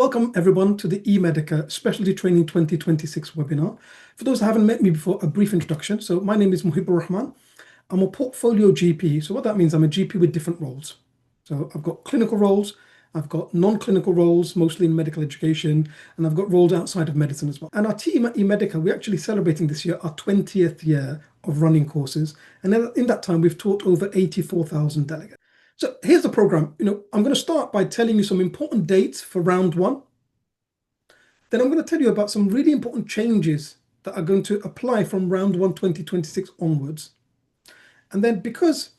Welcome everyone to the eMedica Specialty Training 2026 webinar. For those that haven't met me before, a brief introduction. So my name is Muhibur Rahman. I'm a portfolio GP. So what that means, I'm a GP with different roles. So I've got clinical roles, I've got non-clinical roles, mostly in medical education, and I've got roles outside of medicine as well. And our team at eMedica, we're actually celebrating this year our 20th year of running courses. And in that time, we've taught over 84,000 delegates. So here's the program. I'm going to start by telling you some important dates for round one. Then I'm going to tell you about some really important changes that are going to apply from round one 2026 onwards. And then because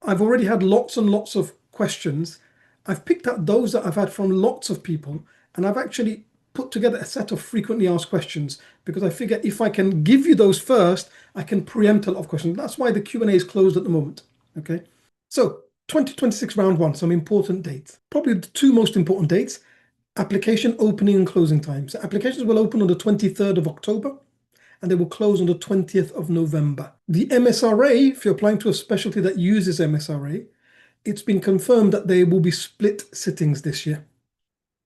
I've already had lots and lots of questions, I've picked out those that I've had from lots of people, and I've actually put together a set of frequently asked questions because I figure if I can give you those first, I can preempt a lot of questions. That's why the Q&A is closed at the moment. Okay, so 2026 round one, some important dates. Probably the two most important dates: application opening and closing times. So applications will open on the 23rd of October and they will close on the 20th of November. The MSRA, if you're applying to a specialty that uses MSRA, it's been confirmed that there will be split sittings this year.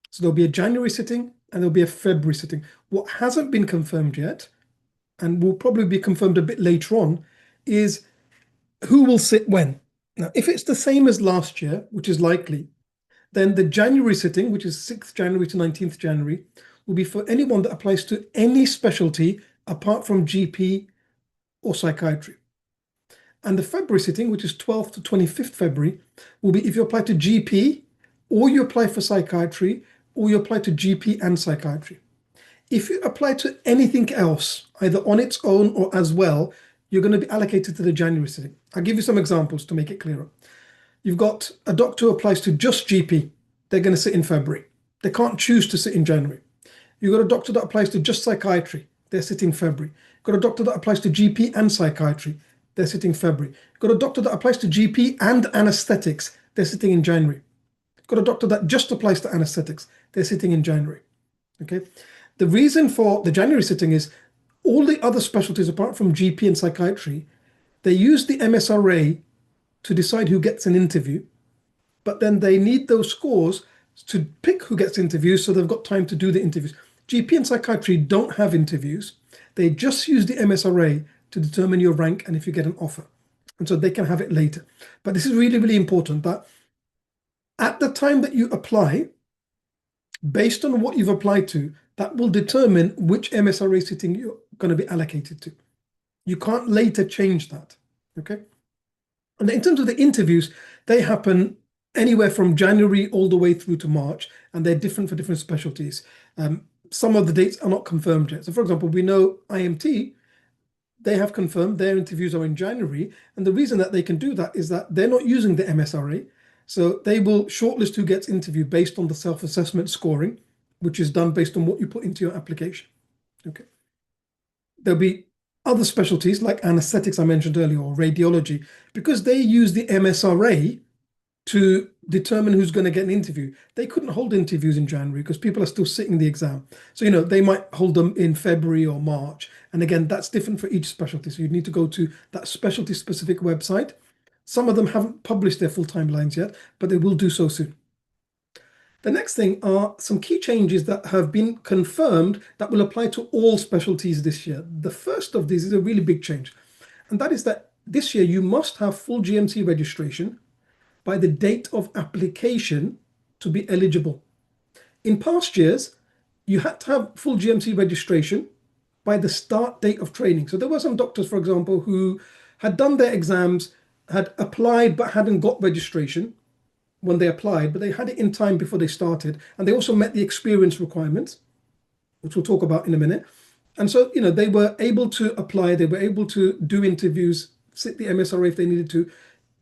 So there'll be a January sitting and there'll be a February sitting. What hasn't been confirmed yet, and will probably be confirmed a bit later on, is who will sit when. Now, if it's the same as last year, which is likely, then the January sitting, which is 6th January to 19th January, will be for anyone that applies to any specialty apart from GP or psychiatry. And the February sitting, which is 12th to 25th February, will be if you apply to GP, or you apply for psychiatry, or you apply to GP and psychiatry. If you apply to anything else, either on its own or as well, you're going to be allocated to the January sitting. I'll give you some examples to make it clearer. You've got a doctor who applies to just GP. They're going to sit in February. They can't choose to sit in January. You've got a doctor that applies to just psychiatry. They're sitting February. You've got a doctor that applies to GP and psychiatry. They're sitting February. You've got a doctor that applies to GP and anesthetics. They're sitting in January. You've got a doctor that just applies to anesthetics. They're sitting in January. Okay. The reason for the January sitting is all the other specialties apart from GP and psychiatry, they use the MSRA to decide who gets an interview, but then they need those scores to pick who gets interviews, so they've got time to do the interviews. GP and psychiatry don't have interviews. They just use the MSRA to determine your rank and if you get an offer. And so they can have it later. But this is really, really important that at the time that you apply, based on what you've applied to, that will determine which MSRA sitting you're going to be allocated to. You can't later change that. Okay. And in terms of the interviews, they happen anywhere from January all the way through to March, and they're different for different specialties. Some of the dates are not confirmed yet. So for example, we know IMT, they have confirmed their interviews are in January. And the reason that they can do that is that they're not using the MSRA. So they will shortlist who gets interviewed based on the self-assessment scoring, which is done based on what you put into your application. Okay. There'll be other specialties like anesthetics I mentioned earlier, or radiology, because they use the MSRA to determine who's going to get an interview. They couldn't hold interviews in January because people are still sitting the exam. So, they might hold them in February or March. And again, that's different for each specialty. So you need to go to that specialty specific website. Some of them haven't published their full timelines yet, but they will do so soon. The next thing are some key changes that have been confirmed that will apply to all specialties this year. The first of these is a really big change. And that is that this year you must have full GMC registration by the date of application to be eligible. In past years, you had to have full GMC registration by the start date of training. So there were some doctors, for example, who had done their exams, had applied but hadn't got registration when they applied, but they had it in time before they started. And they also met the experience requirements, which we'll talk about in a minute. And so, they were able to apply, they were able to do interviews, sit the MSRA if they needed to,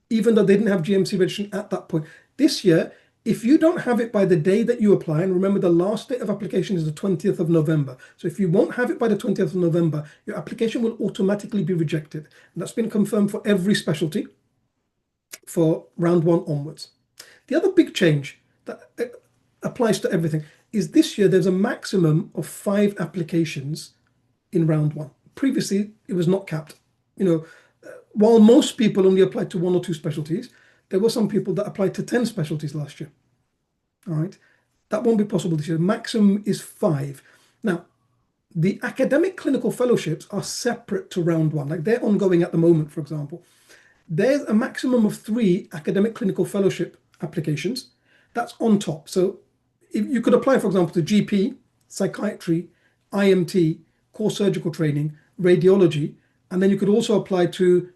even though they didn't have GMC registration at that point. This year, if you don't have it by the day that you apply, and remember the last date of application is the 20th of November. So if you won't have it by the 20th of November, your application will automatically be rejected. And that's been confirmed for every specialty for round one onwards. The other big change that applies to everything is this year there's a maximum of 5 applications in round one. Previously, it was not capped. While most people only applied to 1 or 2 specialties, there were some people that applied to 10 specialties last year. All right. That won't be possible this year. Maximum is 5. Now, the academic clinical fellowships are separate to round one. Like they're ongoing at the moment, for example. There's a maximum of 3 academic clinical fellowship applications. That's on top. So if you could apply, for example, to GP, psychiatry, IMT, core surgical training, radiology, and then you could also apply to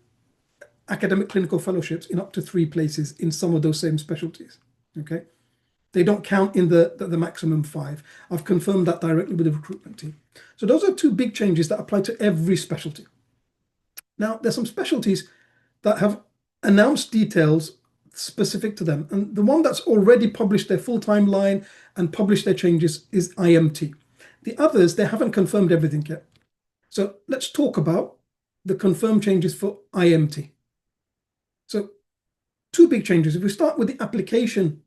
academic clinical fellowships in up to 3 places in some of those same specialties. Okay. They don't count in the maximum 5. I've confirmed that directly with the recruitment team. So those are 2 big changes that apply to every specialty. Now, there's some specialties that have announced details specific to them. And the one that's already published their full timeline and published their changes is IMT. The others, they haven't confirmed everything yet. So let's talk about the confirmed changes for IMT. So 2 big changes. If we start with the application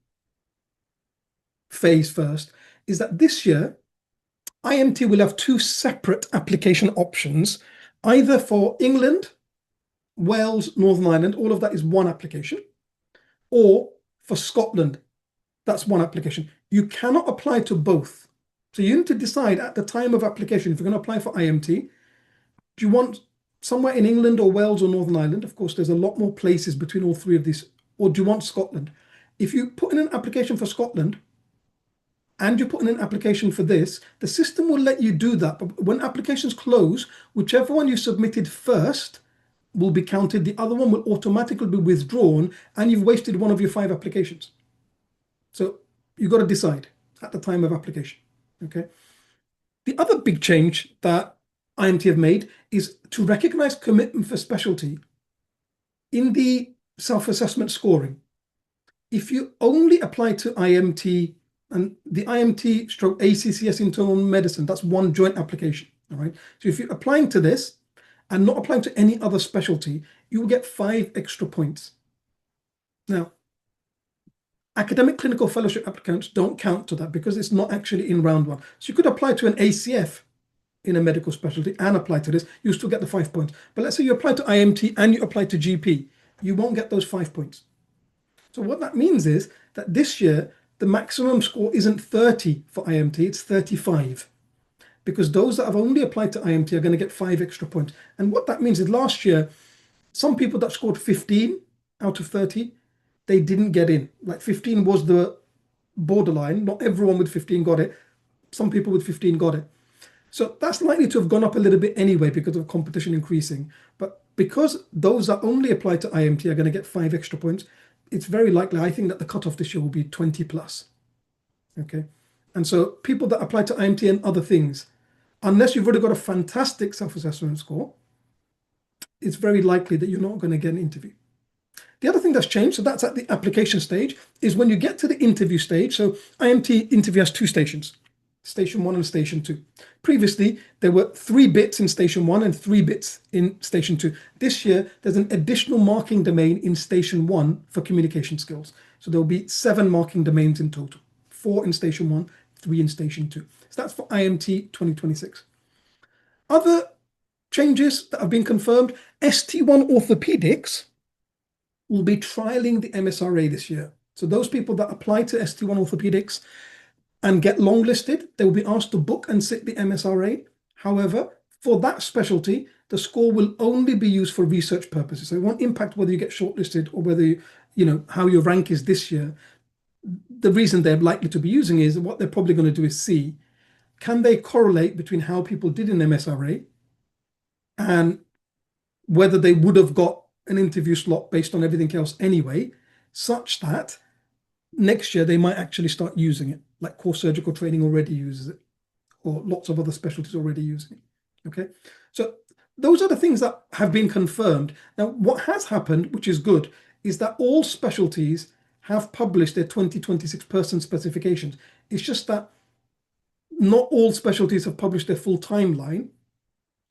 phase first, is that this year, IMT will have 2 separate application options, either for England, Wales, Northern Ireland, all of that is 1 application, or for Scotland, that's 1 application. You cannot apply to both. So you need to decide at the time of application, if you're going to apply for IMT, do you want somewhere in England or Wales or Northern Ireland? Of course, there's a lot more places between all 3 of these. Or do you want Scotland? If you put in an application for Scotland and you put in an application for this, the system will let you do that. But when applications close, whichever one you submitted first will be counted. The other one will automatically be withdrawn, and you've wasted one of your 5 applications. So you've got to decide at the time of application. Okay. The other big change that IMT have made is to recognize commitment for specialty in the self-assessment scoring. If you only apply to IMT, and the IMT stroke ACCS internal medicine, that's 1 joint application. All right. So if you're applying to this and not applying to any other specialty, you will get 5 extra points. Now, academic clinical fellowship applicants don't count to that because it's not actually in round 1. So you could apply to an ACF in a medical specialty and apply to this, you still get the 5 points. But let's say you apply to IMT and you apply to GP, you won't get those 5 points. So what that means is that this year, the maximum score isn't 30 for IMT, it's 35. Because those that have only applied to IMT are going to get 5 extra points. And what that means is last year, some people that scored 15 out of 30, they didn't get in. Like 15 was the borderline. Not everyone with 15 got it. Some people with 15 got it. So that's likely to have gone up a little bit anyway because of competition increasing. But because those that only apply to IMT are going to get 5 extra points, it's very likely, I think, that the cutoff this year will be 20 plus. Okay. And so people that apply to IMT and other things, unless you've already got a fantastic self-assessment score, it's very likely that you're not going to get an interview. The other thing that's changed, so that's at the application stage, is when you get to the interview stage. So IMT interview has 2 stations, station 1 and station 2. Previously, there were 3 bits in station 1 and 3 bits in station 2. This year, there's an additional marking domain in station 1 for communication skills. So there will be 7 marking domains in total, 4 in station 1, 3 in station 2. So that's for IMT 2026. Other changes that have been confirmed, ST1 orthopedics will be trialing the MSRA this year. So those people that apply to ST1 orthopedics and get longlisted, they will be asked to book and sit the MSRA. However, for that specialty, the score will only be used for research purposes. So it won't impact whether you get shortlisted or whether how your rank is this year. The reason they're likely to be using is what they're probably going to do is see, can they correlate between how people did in MSRA and whether they would have got an interview slot based on everything else anyway, such that next year they might actually start using it, like core surgical training already uses it, or lots of other specialties already using it. Okay, so those are the things that have been confirmed. Now, what has happened, which is good, is that all specialties have published their 2026 person specifications. It's just that not all specialties have published their full timeline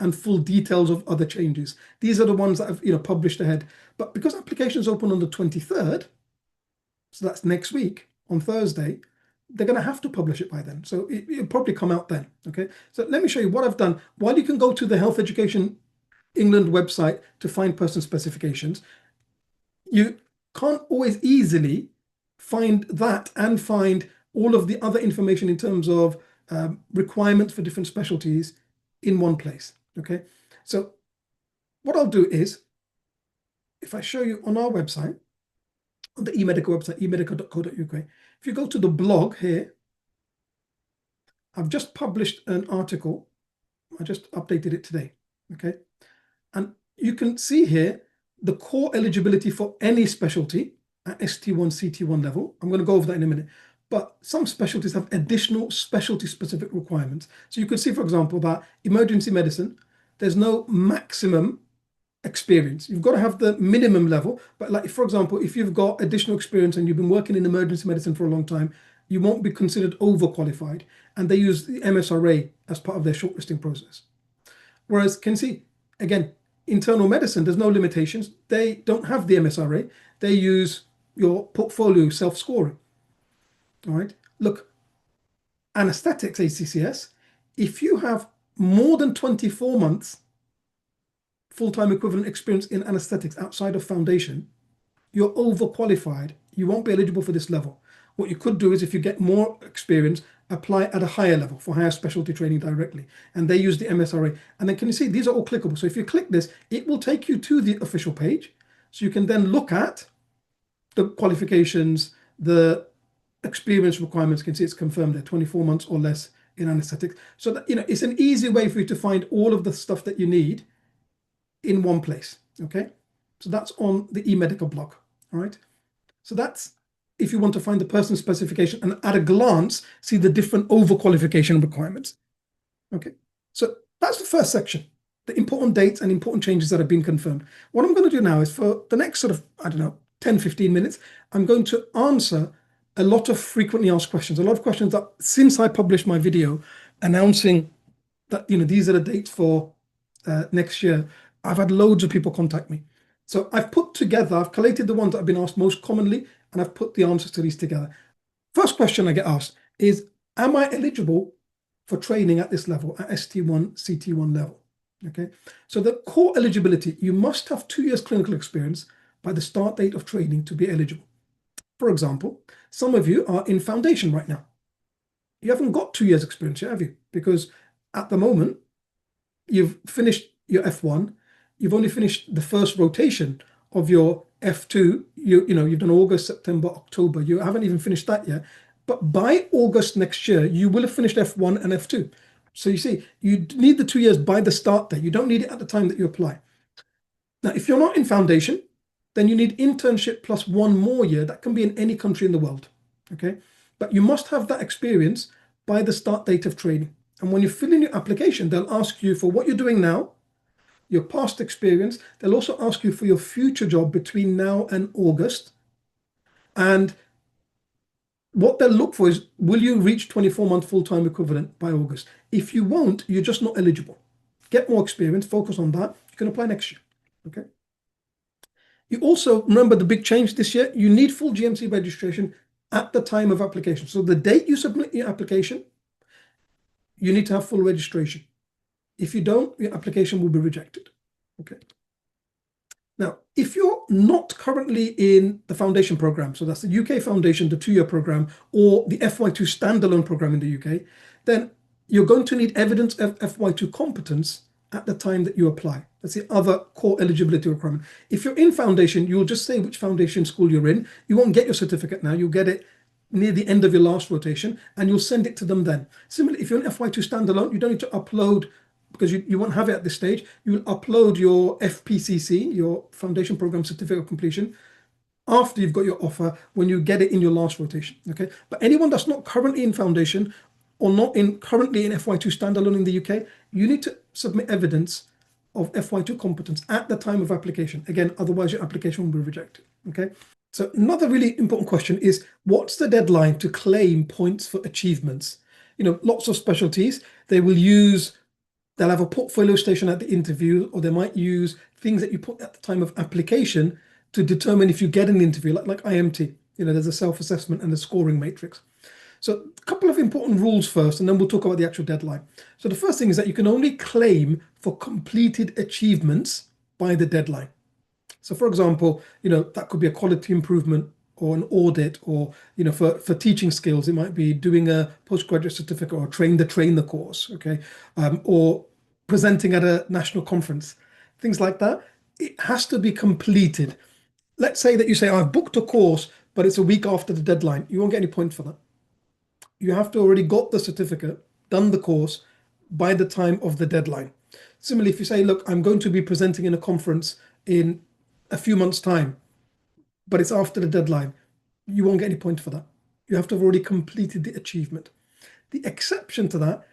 and full details of other changes. These are the ones that have published ahead. But because applications open on the 23rd, so that's next week on Thursday, they're going to have to publish it by then. So it'll probably come out then. Okay. So let me show you what I've done. While you can go to the Health Education England website to find person specifications, you can't always easily find that and find all of the other information in terms of requirements for different specialties in one place, okay? So what I'll do is, if I show you on our website, on the eMedica website, emedica.co.uk, if you go to the blog here, I've just published an article. I just updated it today, okay? And you can see here the core eligibility for any specialty at ST1, CT1 level. I'm going to go over that in a minute. But some specialties have additional specialty-specific requirements. So you could see, for example, that emergency medicine, there's no maximum experience. You've got to have the minimum level. But like, for example, if you've got additional experience and you've been working in emergency medicine for a long time, you won't be considered overqualified. And they use the MSRA as part of their shortlisting process. Whereas, can see, again, internal medicine, there's no limitations. They don't have the MSRA. They use your portfolio self-scoring. All right. Look, anesthetics, ACCS, if you have more than 24 months full-time equivalent experience in anesthetics outside of foundation, you're overqualified. You won't be eligible for this level. What you could do is, if you get more experience, apply at a higher level for higher specialty training directly. And they use the MSRA. And then can you see, these are all clickable. So if you click this, it will take you to the official page. So you can then look at the qualifications, the experience requirements. You can see it's confirmed there, 24 months or less in anesthetics. So that, it's an easy way for you to find all of the stuff that you need in one place, okay? So that's on the eMedica blog, all right? So that's if you want to find the person specification and at a glance, see the different overqualification requirements, okay? So that's the first section, the important dates and important changes that have been confirmed. What I'm going to do now is, for the next sort of, 10, 15 minutes, I'm going to answer a lot of frequently asked questions, a lot of questions that since I published my video announcing that, these are the dates for next year, I've had loads of people contact me. So I've collated the ones that have been asked most commonly, and I've put the answers to these together. First question I get asked is, am I eligible for training at this level, at ST1, CT1 level? Okay, so the core eligibility, you must have 2 years clinical experience by the start date of training to be eligible. For example, some of you are in foundation right now. You haven't got 2 years experience yet, have you? Because at the moment, you've finished your F1, you've only finished the first rotation of your F2, you've done August, September, October, you haven't even finished that yet. But by August next year, you will have finished F1 and F2. So you see, you need the 2 years by the start date. You don't need it at the time that you apply. Now, if you're not in foundation, then you need internship plus 1 more year. That can be in any country in the world, okay? But you must have that experience by the start date of training. And when you fill in your application, they'll ask you for what you're doing now, your past experience. They'll also ask you for your future job between now and August. And what they'll look for is, will you reach 24-month full-time equivalent by August? If you won't, you're just not eligible. Get more experience, focus on that. You can apply next year, okay? You also, remember the big change this year, you need full GMC registration at the time of application. So the date you submit your application, you need to have full registration. If you don't, your application will be rejected, okay? Now, if you're not currently in the foundation program, so that's the UK foundation, the 2-year program, or the FY2 standalone program in the UK, then you're going to need evidence of FY2 competence at the time that you apply. That's the other core eligibility requirement. If you're in foundation, you'll just say which foundation school you're in. You won't get your certificate now. You'll get it near the end of your last rotation, and you'll send it to them then. Similarly, if you're in FY2 standalone, you don't need to upload, because you won't have it at this stage. You will upload your FPCC, your Foundation Program Certificate of Completion, after you've got your offer, when you get it in your last rotation, okay? But anyone that's not currently in Foundation or not currently in FY2 standalone in the UK, you need to submit evidence of FY2 competence at the time of application. Again, otherwise your application will be rejected, okay? So another really important question is, what's the deadline to claim points for achievements? Lots of specialties, they'll have a portfolio station at the interview, or they might use things that you put at the time of application to determine if you get an interview, like IMT. There's a self-assessment and a scoring matrix. So a couple of important rules first, and then we'll talk about the actual deadline. So the first thing is that you can only claim for completed achievements by the deadline. So for example, that could be a quality improvement or an audit, or for teaching skills, it might be doing a postgraduate certificate or train the course, okay, or presenting at a national conference, things like that. It has to be completed. Let's say that you say, I've booked a course, but it's a week after the deadline. You won't get any points for that. You have to already got the certificate, done the course by the time of the deadline. Similarly, if you say, look, I'm going to be presenting in a conference in a few months' time, but it's after the deadline, you won't get any point for that. You have to have already completed the achievement. The exception to that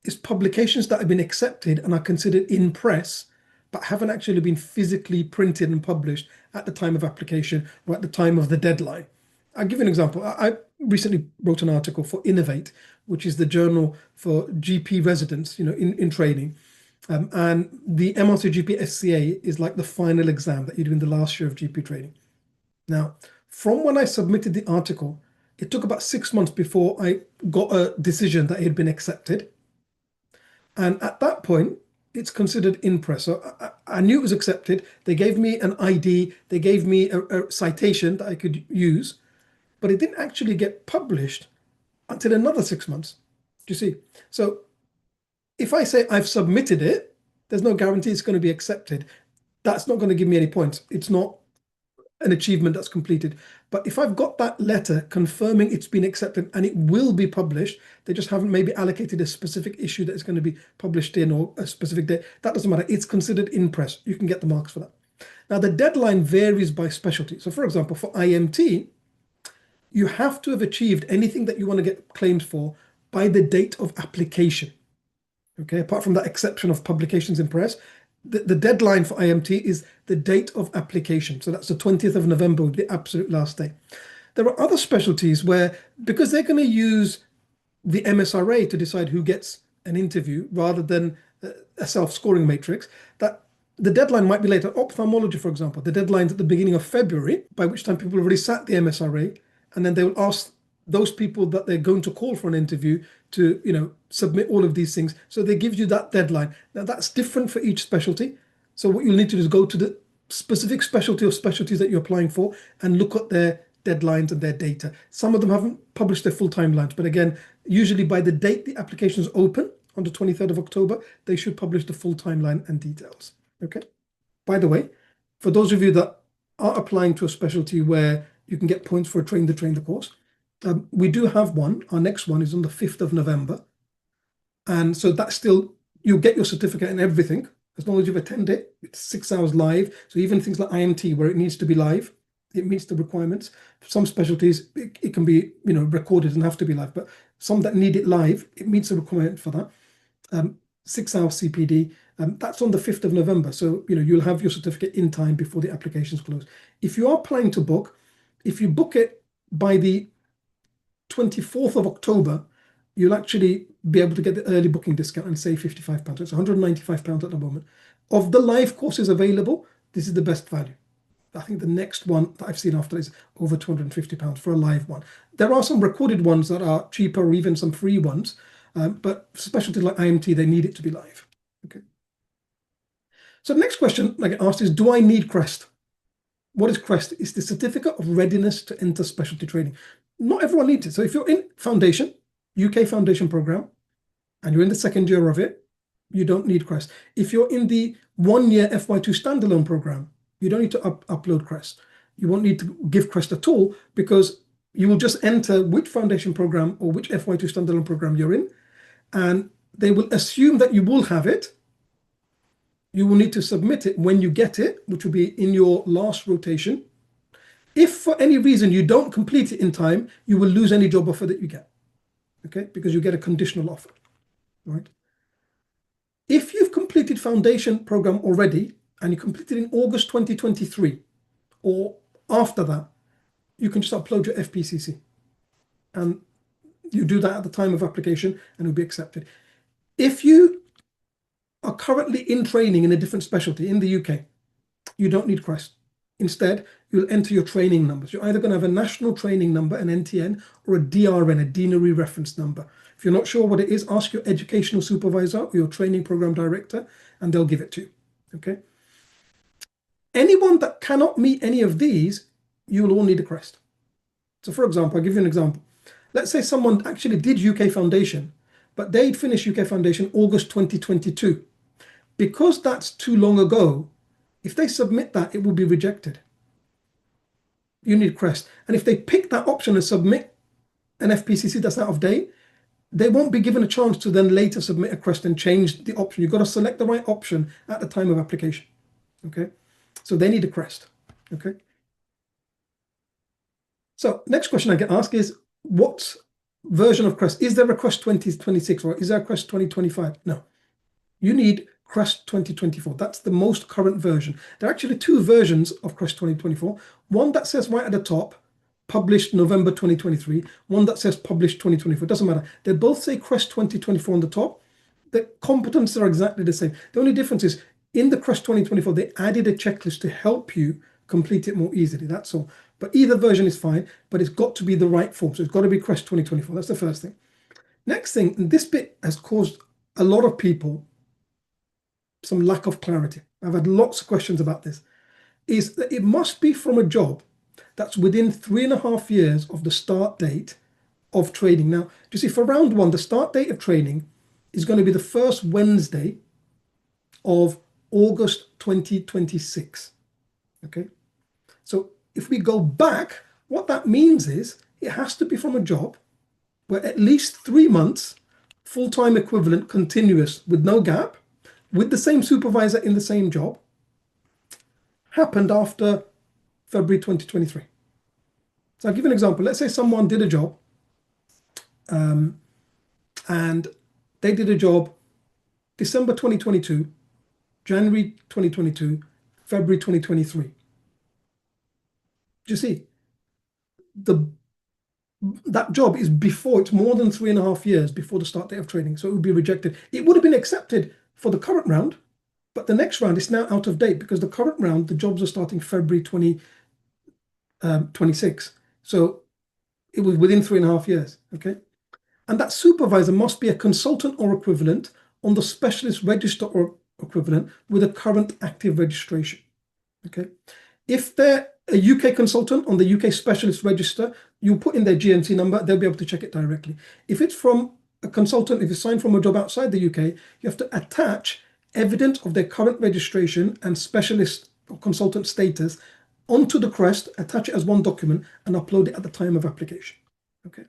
is publications that have been accepted and are considered in press, but haven't actually been physically printed and published at the time of application or at the time of the deadline. I'll give you an example. I recently wrote an article for Innovate, which is the journal for GP residents, in training. And the MRC SCA is like the final exam that you do in the last year of GP training. Now, from when I submitted the article, it took about 6 months before I got a decision that it had been accepted. And at that point, it's considered in press. So I knew it was accepted. They gave me an ID. They gave me a citation that I could use, but it didn't actually get published until another 6 months. Do you see? So if I say I've submitted it, there's no guarantee it's going to be accepted. That's not going to give me any points. It's not an achievement that's completed. But if I've got that letter confirming it's been accepted and it will be published, they just haven't maybe allocated a specific issue that it's going to be published in or a specific date. That doesn't matter. It's considered in press. You can get the marks for that. Now, the deadline varies by specialty. So, for example, for IMT, you have to have achieved anything that you want to get claims for by the date of application. Okay, apart from that exception of publications in press, the deadline for IMT is the date of application. So that's the 20th of November, the absolute last day. There are other specialties where, because they're going to use the MSRA to decide who gets an interview rather than a self-scoring matrix, that the deadline might be later. Ophthalmology, for example, the deadline's at the beginning of February, by which time people have already sat the MSRA, and then they will ask those people that they're going to call for an interview to, submit all of these things. So they give you that deadline. Now that's different for each specialty. So what you'll need to do is go to the specific specialty or specialties that you're applying for and look at their deadlines and their data. Some of them haven't published their full timelines, but again, usually by the date the applications open on the 23rd of October, they should publish the full timeline and details. Okay. By the way, for those of you that are applying to a specialty where you can get points for a train the course, we do have one. Our next one is on the 5th of November. And so that's still, you'll get your certificate and everything. As long as you've attended it, it's 6 hours live. So even things like IMT, where it needs to be live, it meets the requirements. For some specialties, it can be, recorded and have to be live. But some that need it live, it meets the requirement for that. 6 hours CPD. That's on the 5th of November. So, you'll have your certificate in time before the applications close. If you are planning to book, if you book it by the 24th of October, you'll actually be able to get the early booking discount and save £55. It's £195 at the moment. Of the live courses available, this is the best value. I think the next one that I've seen after is over £250 for a live one. There are some recorded ones that are cheaper or even some free ones, but specialties like IMT, they need it to be live. Okay. So the next question I get asked is, do I need CREST? What is CREST? It's the Certificate of Readiness to Enter Specialty Training. Not everyone needs it. So if you're in Foundation, UK Foundation program, and you're in the second year of it, you don't need CREST. If you're in the 1-year FY2 standalone program, you don't need to upload CREST. You won't need to give CREST at all, because you will just enter which foundation program or which FY2 standalone program you're in, and they will assume that you will have it. You will need to submit it when you get it, which will be in your last rotation. If for any reason you don't complete it in time, you will lose any job offer that you get, okay? Because you get a conditional offer, right? If you've completed foundation program already and you completed in August 2023 or after that, you can just upload your FPCC. And you do that at the time of application and it'll be accepted. If you are currently in training in a different specialty in the UK, you don't need CREST. Instead, you'll enter your training numbers. You're either going to have a national training number, an NTN, or a DRN, a Deanery Reference Number. If you're not sure what it is, ask your educational supervisor or your training program director, and they'll give it to you. Okay. Anyone that cannot meet any of these, you will all need a CREST. So for example, I'll give you an example. Let's say someone actually did UK Foundation, but they'd finished UK Foundation August 2022. Because that's too long ago, if they submit that, it will be rejected. You need CREST. And if they pick that option and submit an FPCC that's out of date, they won't be given a chance to then later submit a CREST and change the option. You've got to select the right option at the time of application. Okay, so they need a CREST. Okay. So next question I get asked is, what version of CREST? Is there a CREST 2026 or is there a CREST 2025? No. You need CREST 2024. That's the most current version. There are actually two versions of CREST 2024. One that says right at the top, published November 2023. One that says published 2024. It doesn't matter. They both say CREST 2024 on the top. The competencies are exactly the same. The only difference is in the CREST 2024, they added a checklist to help you complete it more easily. That's all. But either version is fine, but it's got to be the right form. So it's got to be CREST 2024. That's the first thing. Next thing, and this bit has caused a lot of people some lack of clarity. I've had lots of questions about this, is that it must be from a job that's within 3.5 years of the start date of training. Now, you see, for round one, the start date of training is going to be the first Wednesday of August 2026. Okay. So if we go back, what that means is it has to be from a job where at least 3 months, full-time equivalent, continuous, with no gap, with the same supervisor in the same job, happened after February 2023. So I'll give you an example. Let's say someone did a job and they did a job December 2022, January 2022, February 2023. Do you see? That job is before, it's more than 3.5 years before the start date of training, so it would be rejected. It would have been accepted for the current round, but the next round is now out of date because the current round, the jobs are starting February 2026. So it was within 3.5 years, okay? And that supervisor must be a consultant or equivalent on the specialist register or equivalent with a current active registration, okay? If they're a UK consultant on the UK specialist register, you put in their GMC number, they'll be able to check it directly. If it's from a consultant, if it's signed from a job outside the UK, you have to attach evidence of their current registration and specialist or consultant status onto the CREST, attach it as one document, and upload it at the time of application. Okay.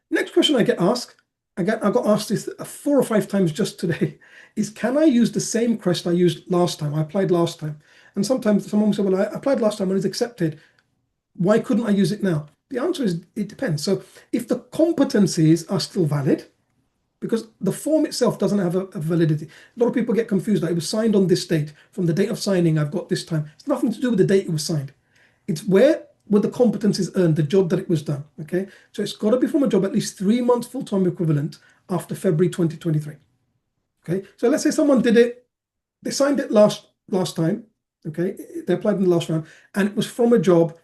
Next question I get asked, I got asked this 4 or 5 times just today, is can I use the same CREST I used last time? I applied last time. And sometimes someone will say, well, I applied last time and it's accepted. Why couldn't I use it now? The answer is it depends. So if the competencies are still valid, because the form itself doesn't have a validity. A lot of people get confused that it was signed on this date. From the date of signing, I've got this time. It's nothing to do with the date it was signed. It's where were the competencies earned, the job that it was done, okay? So it's got to be from a job at least 3 months full-time equivalent after February 2023, okay? So let's say someone did it, they signed it last time, okay? They applied in the last round, and it was from a job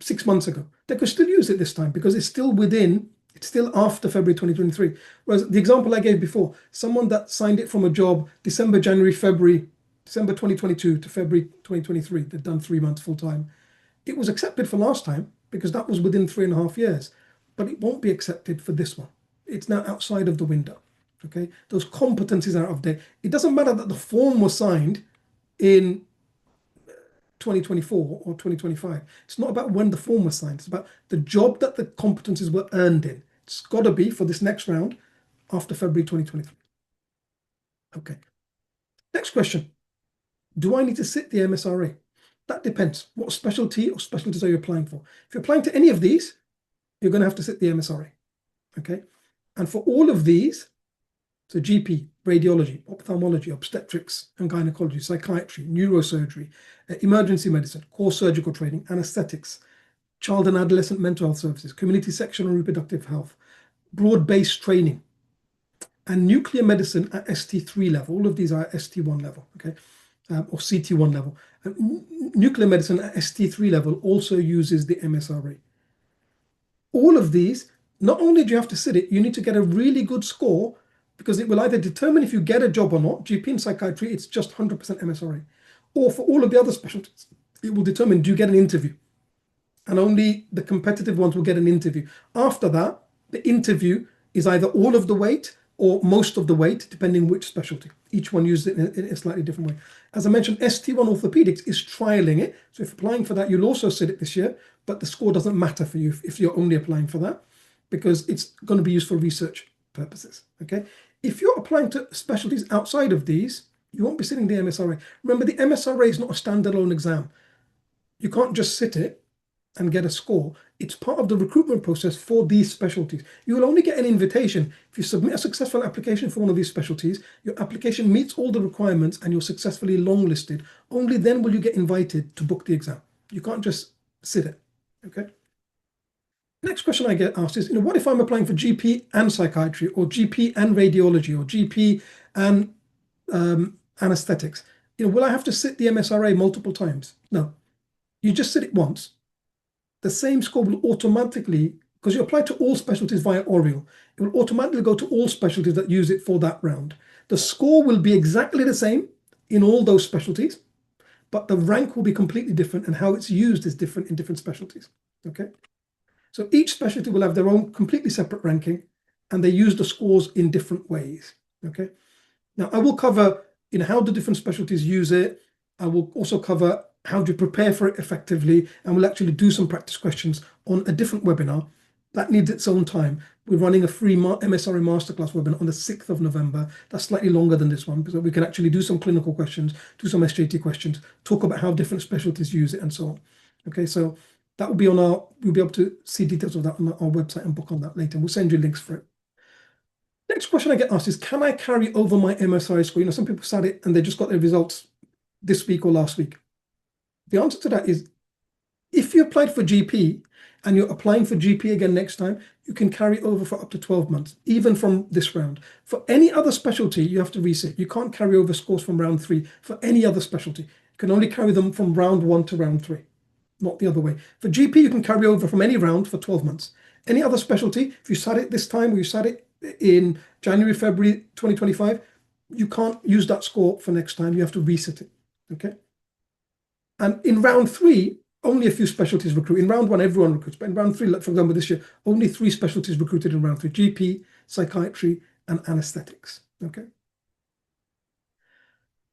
6 months ago. They could still use it this time because it's still within, it's still after February 2023. Whereas the example I gave before, someone that signed it from a job December, January, February, December 2022 to February 2023, they've done 3 months full-time. It was accepted for last time because that was within 3.5 years, but it won't be accepted for this one. It's now outside of the window, okay? Those competencies are out of date. It doesn't matter that the form was signed in 2024 or 2025. It's not about when the form was signed. It's about the job that the competencies were earned in. It's got to be for this next round after February 2023. Okay. Next question. Do I need to sit the MSRA? That depends. What specialty or specialties are you applying for? If you're applying to any of these, you're going to have to sit the MSRA. Okay. And for all of these, so GP, radiology, ophthalmology, obstetrics and gynecology, psychiatry, neurosurgery, emergency medicine, core surgical training, anesthetics, child and adolescent mental health services, community sexual and reproductive health, broad-based training, and nuclear medicine at ST3 level. All of these are at ST1 level, okay, or CT1 level. Nuclear medicine at ST3 level also uses the MSRA. All of these, not only do you have to sit it, you need to get a really good score because it will either determine if you get a job or not. GP and psychiatry, it's just 100% MSRA. Or for all of the other specialties, it will determine, do you get an interview? and only the competitive ones will get an interview. After that, the interview is either all of the weight or most of the weight, depending which specialty. Each one uses it in a slightly different way. As I mentioned, ST1 Orthopedics is trialing it. So if applying for that, you'll also sit it this year, but the score doesn't matter for you if you're only applying for that, because it's going to be used for research purposes, okay? If you're applying to specialties outside of these, you won't be sitting the MSRA. Remember, the MSRA is not a standalone exam. You can't just sit it and get a score. It's part of the recruitment process for these specialties. You will only get an invitation if you submit a successful application for one of these specialties, your application meets all the requirements and you're successfully longlisted. Only then will you get invited to book the exam. You can't just sit it, okay? Next question I get asked is, what if I'm applying for GP and psychiatry, or GP and radiology, or GP and anesthetics? Will I have to sit the MSRA multiple times? No. You just sit it once. The same score will automatically, because you apply to all specialties via Oriel, it will automatically go to all specialties that use it for that round. The score will be exactly the same in all those specialties, but the rank will be completely different, and how it's used is different in different specialties, okay? So each specialty will have their own completely separate ranking, and they use the scores in different ways, okay? Now, I will cover how the different specialties use it. I will also cover how do you prepare for it effectively, and we'll actually do some practice questions on a different webinar that needs its own time. We're running a free MSRA Masterclass webinar on the 6th of November. That's slightly longer than this one, because we can actually do some clinical questions, do some SJT questions, talk about how different specialties use it, and so on. Okay, so that will be on you'll be able to see details of that on our website and book on that later. We'll send you links for it. Next question I get asked is, can I carry over my MSRA score? Some people sat it and they just got their results this week or last week. The answer to that is, if you applied for GP and you're applying for GP again next time, you can carry over for up to 12 months, even from this round. For any other specialty, you have to resit. You can't carry over scores from round 3 for any other specialty. You can only carry them from round 1 to round 3, not the other way. For GP, you can carry over from any round for 12 months. Any other specialty, if you sat it this time or you sat it in January, February 2025, you can't use that score for next time. You have to resit it, okay? And in round 3, only a few specialties recruit. In round 1, everyone recruits. But in round 3, like for example, this year, only 3 specialties recruited in round 3: GP, psychiatry, and anesthetics. Okay.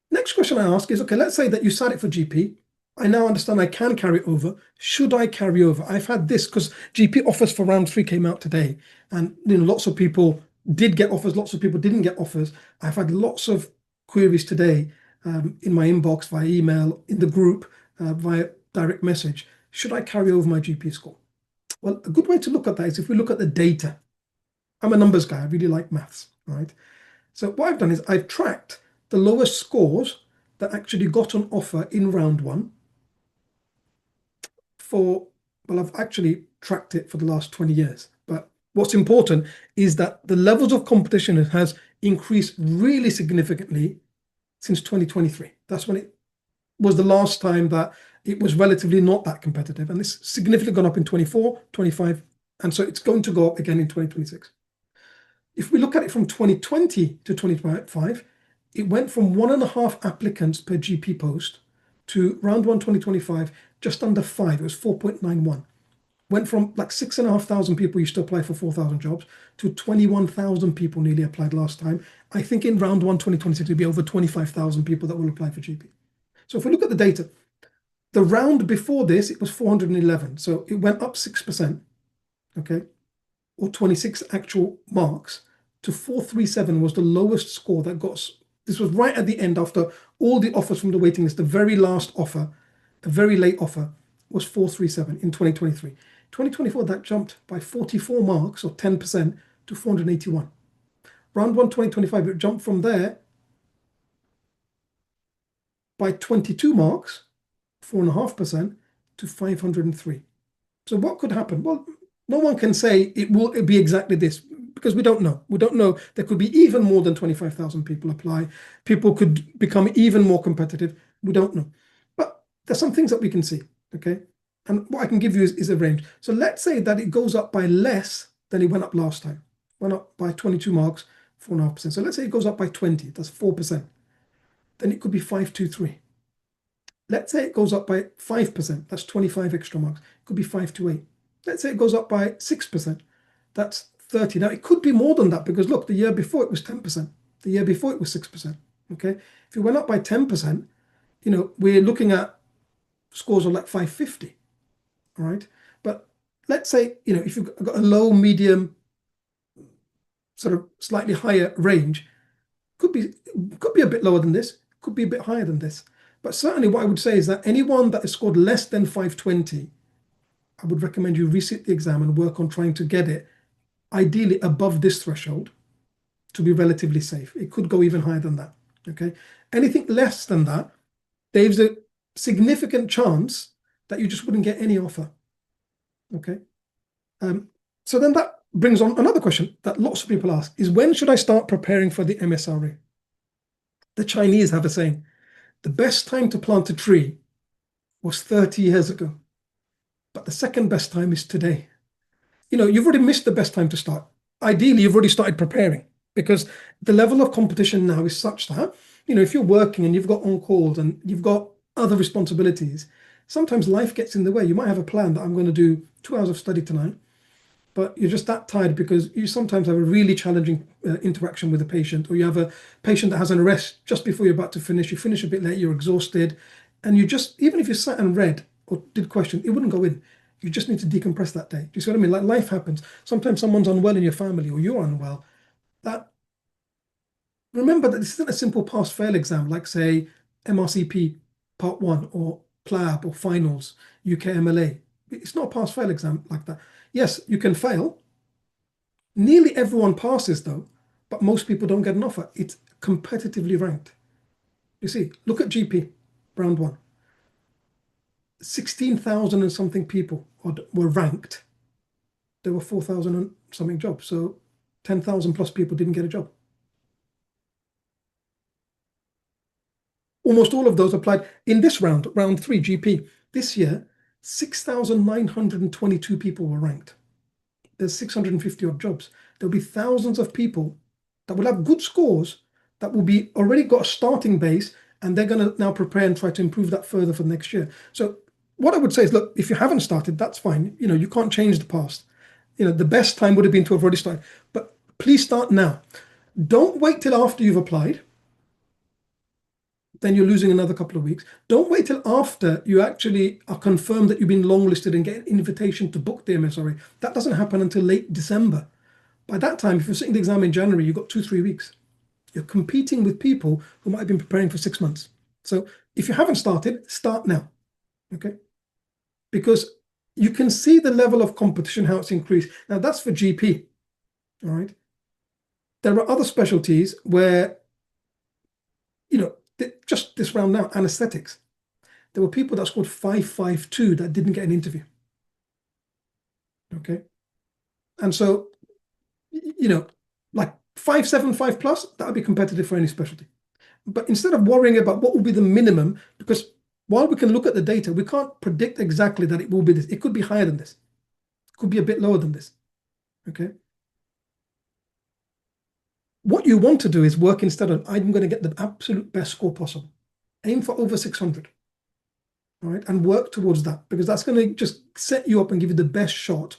Next question I ask is, okay, let's say that you sat it for GP. I now understand I can carry it over. Should I carry over? I've had this because GP offers for round 3 came out today. And lots of people did get offers. Lots of people didn't get offers. I've had lots of queries today in my inbox, via email, in the group, via direct message. Should I carry over my GP score? Well, a good way to look at that is if we look at the data. I'm a numbers guy. I really like maths, right? So what I've done is I've tracked the lowest scores that actually got an offer in round 1 I've actually tracked it for the last 20 years. But what's important is that the levels of competition has increased really significantly since 2023. That's when it was the last time that it was relatively not that competitive. And it's significantly gone up in 24, 25, and so it's going to go up again in 2026. If we look at it from 2020 to 2025, it went from 1.5 applicants per GP post to round 1 2025, just under 5. It was 4.91. Went from like 6,500 people used to apply for 4,000 jobs to 21,000 people nearly applied last time. I think in round 1 2026, it'll be over 25,000 people that will apply for GP. So if we look at the data, the round before this, it was 411. So it went up 6%, okay, or 26 actual marks to 437 was the lowest score that got. This was right at the end after all the offers from the waiting list. The very last offer, a very late offer, was 437 in 2023. 2024, that jumped by 44 marks or 10% to 481. Round 1 2025, it jumped from there by 22 marks, 4.5%, to 503. So what could happen? Well, no one can say it will be exactly this, because we don't know. We don't know. There could be even more than 25,000 people apply. People could become even more competitive. We don't know. But there's some things that we can see, okay? And what I can give you is a range. So let's say that it goes up by less than it went up last time. Went up by 22 marks, 4.5%. So let's say it goes up by 20. That's 4%. Then it could be 523. Let's say it goes up by 5%, that's 25 extra marks. It could be 528. Let's say it goes up by 6%, that's 30. Now, it could be more than that because look, the year before it was 10%. The year before it was 6%, okay? If it went up by 10%, we're looking at scores of like 550, all right? But let's say, if you've got a low, medium, sort of slightly higher range, could be a bit lower than this, could be a bit higher than this. But certainly what I would say is that anyone that has scored less than 520, I would recommend you resit the exam and work on trying to get it ideally above this threshold to be relatively safe. It could go even higher than that, okay? Anything less than that, there's a significant chance that you just wouldn't get any offer, okay? So then that brings on another question that lots of people ask is, when should I start preparing for the MSRA? The Chinese have a saying, the best time to plant a tree was 30 years ago, but the second best time is today. You've already missed the best time to start. Ideally, you've already started preparing because the level of competition now is such that, if you're working and you've got on calls and you've got other responsibilities, sometimes life gets in the way. You might have a plan that I'm going to do 2 hours of study tonight, but you're just that tired because you sometimes have a really challenging interaction with a patient, or you have a patient that has an arrest just before you're about to finish. You finish a bit late, you're exhausted, and you just, even if you sat and read or did questions, it wouldn't go in. You just need to decompress that day. Do you see what I mean? Like, life happens. Sometimes someone's unwell in your family or you're unwell. Remember that this isn't a simple pass-fail exam like, say, MRCP Part 1 or PLAB or Finals, UKMLA. It's not a pass-fail exam like that. Yes, you can fail. Nearly everyone passes, though, but most people don't get an offer. It's competitively ranked. You see, look at GP, round 1. 16,000 and something people were ranked. There were 4,000 and something jobs. So 10,000 plus people didn't get a job. Almost all of those applied in this round 3 GP. This year, 6,922 people were ranked. There's 650 odd jobs. There'll be thousands of people that will have good scores, that will be already got a starting base, and they're going to now prepare and try to improve that further for next year. So what I would say is, look, if you haven't started, that's fine. You can't change the past. The best time would have been to have already started. But please start now. Don't wait till after you've applied. Then you're losing another couple of weeks. Don't wait till after you actually are confirmed that you've been longlisted and get an invitation to book the MSRA. That doesn't happen until late December. By that time, if you're sitting the exam in January, you've got 2-3 weeks. You're competing with people who might have been preparing for 6 months. So if you haven't started, start now, okay? Because you can see the level of competition, how it's increased. Now, that's for GP, all right? There are other specialties where, just this round now, anesthetics. There were people that scored 552 that didn't get an interview. Okay. And so, like 575 plus, that would be competitive for any specialty. But instead of worrying about what will be the minimum, because while we can look at the data, we can't predict exactly that it will be this. It could be higher than this. It could be a bit lower than this. Okay. What you want to do is work instead on, I'm going to get the absolute best score possible. Aim for over 600. All right, and work towards that, because that's going to just set you up and give you the best shot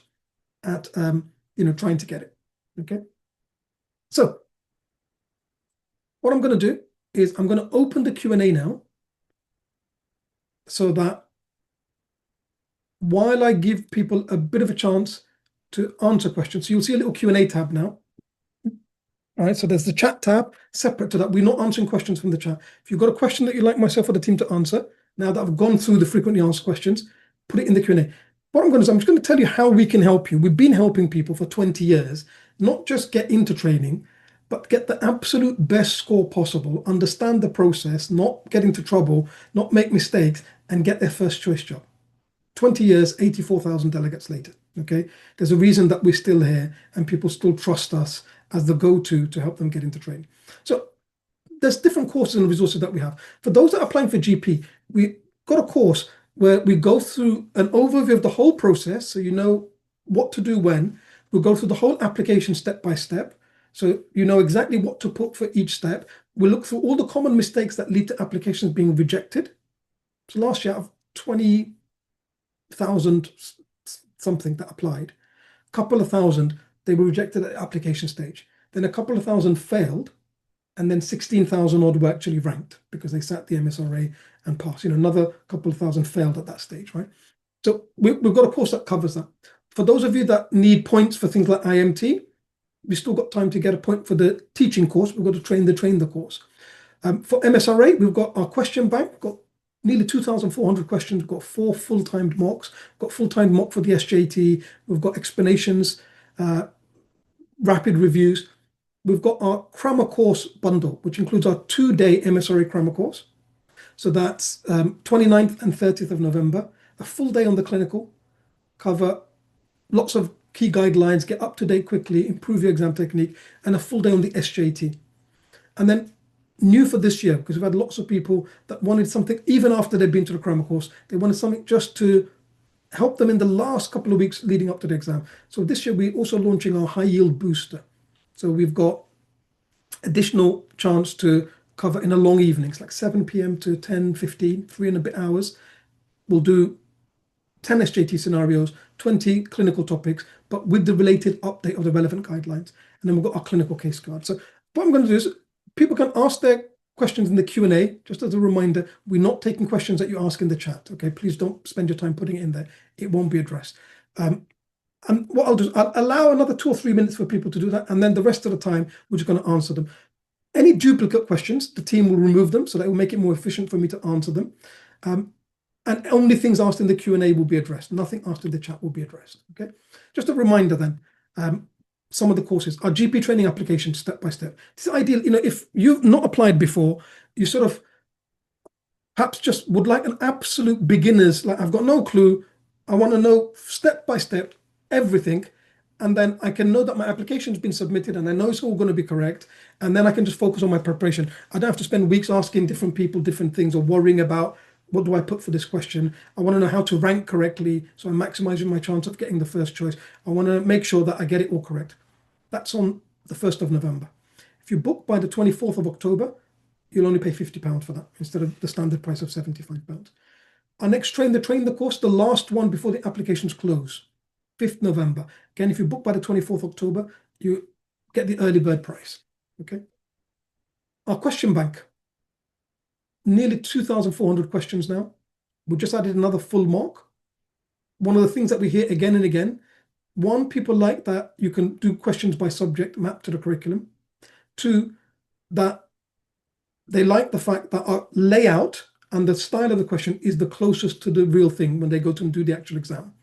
at trying to get it. Okay. So what I'm going to do is I'm going to open the Q&A now, so that while I give people a bit of a chance to answer questions, so you'll see a little Q&A tab now. All right, so there's the chat tab separate to that. We're not answering questions from the chat. If you've got a question that you'd like myself or the team to answer, now that I've gone through the frequently asked questions, put it in the Q&A. What I'm going to do is I'm just going to tell you how we can help you. We've been helping people for 20 years, not just get into training, but get the absolute best score possible, understand the process, not get into trouble, not make mistakes, and get their first choice job. 20 years, 84,000 delegates later, okay? There's a reason that we're still here and people still trust us as the go-to to help them get into training. So there's different courses and resources that we have. For those that are applying for GP, we got a course where we go through an overview of the whole process, so you know what to do when. We'll go through the whole application step by step, so you know exactly what to put for each step. We'll look through all the common mistakes that lead to applications being rejected. So last year, out of 20,000 something that applied, a couple of thousand, they were rejected at the application stage. Then a couple of thousand failed, and then 16,000 odd were actually ranked because they sat the MSRA and passed. Another couple of thousand failed at that stage, right? So we've got a course that covers that. For those of you that need points for things like IMT, we've still got time to get a point for the teaching course. We've got to train the course. For MSRA, we've got our question bank. We've got nearly 2,400 questions. We've got 4 full-timed mocks. We've got full-timed mock for the SJT. We've got explanations, rapid reviews. We've got our Crammer course bundle, which includes our 2-day MSRA Crammer course. So that's 29th and 30th of November, a full day on the clinical, cover lots of key guidelines, get up to date quickly, improve your exam technique, and a full day on the SJT. And then new for this year, because we've had lots of people that wanted something, even after they'd been to the Crammer course, they wanted something just to help them in the last couple of weeks leading up to the exam. So this year, we're also launching our high yield booster. So we've got additional chance to cover in a long evenings, like 7 p.m. to 10:15, 3 and a bit hours. We'll do 10 SJT scenarios, 20 clinical topics, but with the related update of the relevant guidelines. And then we've got our clinical case card. So what I'm going to do is people can ask their questions in the Q&A. Just as a reminder, we're not taking questions that you ask in the chat. Okay, please don't spend your time putting it in there. It won't be addressed. And what I'll do is I'll allow another 2 or 3 minutes for people to do that. And then the rest of the time, we're just going to answer them. Any duplicate questions, the team will remove them, so that will make it more efficient for me to answer them. And only things asked in the Q&A will be addressed. Nothing asked in the chat will be addressed. Okay. Just a reminder then, some of the courses, our GP training application step by step. It's ideal, if you've not applied before, you sort of perhaps just would like an absolute beginner's, like I've got no clue. I want to know step by step everything. And then I can know that my application's been submitted and I know it's all going to be correct. And then I can just focus on my preparation. I don't have to spend weeks asking different people different things or worrying about what do I put for this question. I want to know how to rank correctly, so I'm maximizing my chance of getting the first choice. I want to make sure that I get it all correct. That's on the 1st of November. If you book by the 24th of October, you'll only pay £50 for that instead of the standard price of £75. Our next train the course, the last one before the applications close, 5th November. Again, if you book by the 24th October, you get the early bird price. Okay. Our question bank, nearly 2,400 questions now. We just added another full mock. One of the things that we hear again and again, one, people like that you can do questions by subject mapped to the curriculum. 2, that they like the fact that our layout and the style of the question is the closest to the real thing when they go to and do the actual exam.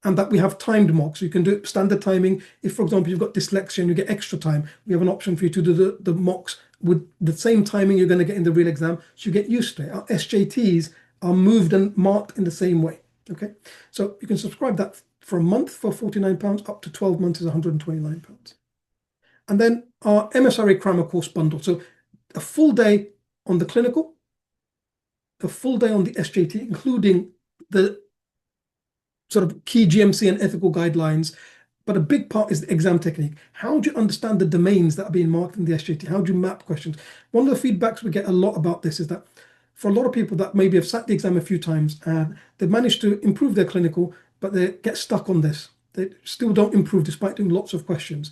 And that we have timed mocks. So you can do standard timing. If, for example, you've got dyslexia and you get extra time, we have an option for you to do the mocks with the same timing you're going to get in the real exam, so you get used to it. Our SJTs are moved and marked in the same way. Okay, so you can subscribe that for a month for £49, up to 12 months is £129. And then our MSRA Crammer course bundle. So a full day on the clinical, a full day on the SJT, including the sort of key GMC and ethical guidelines. But a big part is the exam technique. How do you understand the domains that are being marked in the SJT? How do you map questions? One of the feedbacks we get a lot about this is that for a lot of people that maybe have sat the exam a few times and they've managed to improve their clinical, but they get stuck on this. They still don't improve despite doing lots of questions.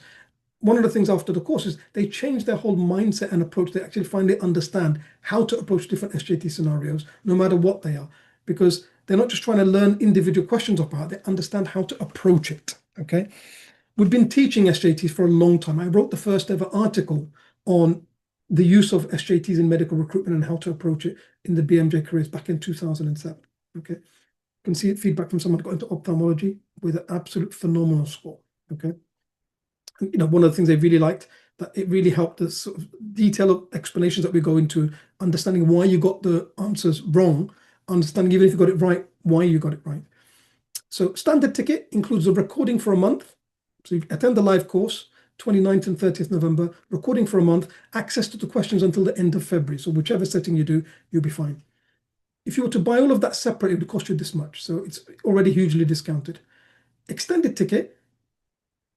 One of the things after the course is they change their whole mindset and approach. They actually finally understand how to approach different SJT scenarios, no matter what they are, because they're not just trying to learn individual questions apart, they understand how to approach it. Okay, we've been teaching SJTs for a long time. I wrote the first ever article on the use of SJTs in medical recruitment and how to approach it in the BMJ careers back in 2007. Okay, you can see feedback from someone who got into ophthalmology with an absolute phenomenal score. Okay, and, one of the things they really liked, that it really helped the sort of detail of explanations that we go into, understanding why you got the answers wrong, understanding even if you got it right, why you got it right. So standard ticket includes a recording for a month. So you attend the live course, 29th and 30th November, recording for a month, access to the questions until the end of February. So whichever setting you do, you'll be fine. If you were to buy all of that separate, it would cost you this much. So it's already hugely discounted. Extended ticket,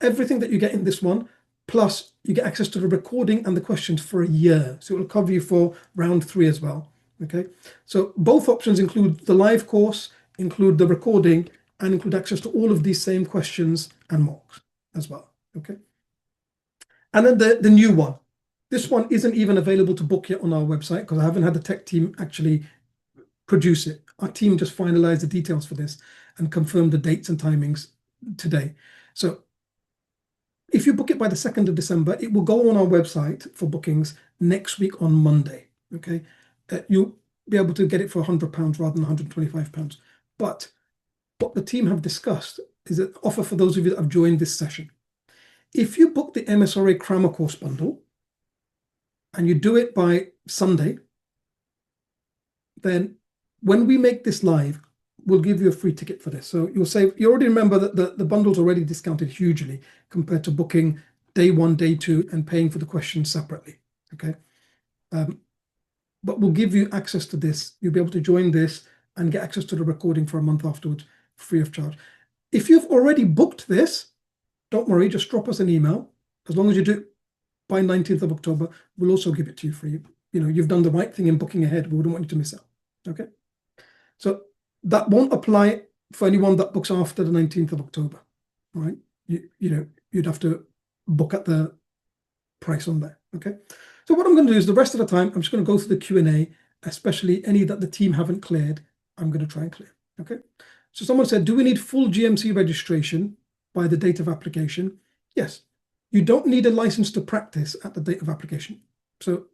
everything that you get in this one, plus you get access to the recording and the questions for a year. So it will cover you for round 3 as well. Okay, so both options include the live course, include the recording, and include access to all of these same questions and mocks as well. Okay, and then the new one. This one isn't even available to book yet on our website because I haven't had the tech team actually produce it. Our team just finalized the details for this and confirmed the dates and timings today. So if you book it by the 2nd of December, it will go on our website for bookings next week on Monday. Okay, you'll be able to get it for £100 rather than £125. But what the team have discussed is an offer for those of you that have joined this session. If you book the MSRA Crammer Course bundle and you do it by Sunday, then when we make this live, we'll give you a free ticket for this. So you'll save. You already remember that the bundle's already discounted hugely compared to booking day 1, day 2, and paying for the questions separately. Okay, but we'll give you access to this. You'll be able to join this and get access to the recording for a month afterwards, free of charge. If you've already booked this, don't worry. Just drop us an email. As long as you do it by 19th of October, we'll also give it to you free. You know, you've done the right thing in booking ahead. We wouldn't want you to miss out. Okay, so that won't apply for anyone that books after the 19th of October, right? You know, you'd have to book at the price on there, okay? So what I'm going to do is the rest of the time, I'm just going to go through the Q&A, especially any that the team haven't cleared, I'm going to try and clear, okay? So someone said, do we need full GMC registration by the date of application? Yes. You don't need a license to practice at the date of application. So